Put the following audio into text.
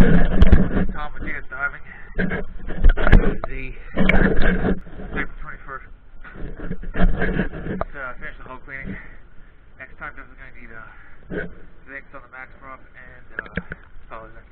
Tom with DS Diving. Z. April 21st. Let's finish the hull cleaning. Next time, definitely going to need Vicks on the max prop and solid neck.